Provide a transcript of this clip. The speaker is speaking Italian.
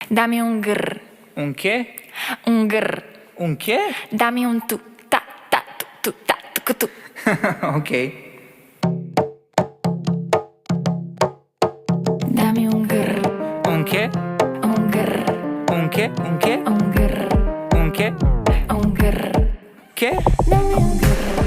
Dammi un grr, Un che? un grr. Un che? Dammi un tu, ta, ta, tu, ta, tu. Ok. Dammi un grr, Un che? un grr, Un che? Un che? un grr, Un che? un grr. Che? Dammi un grr.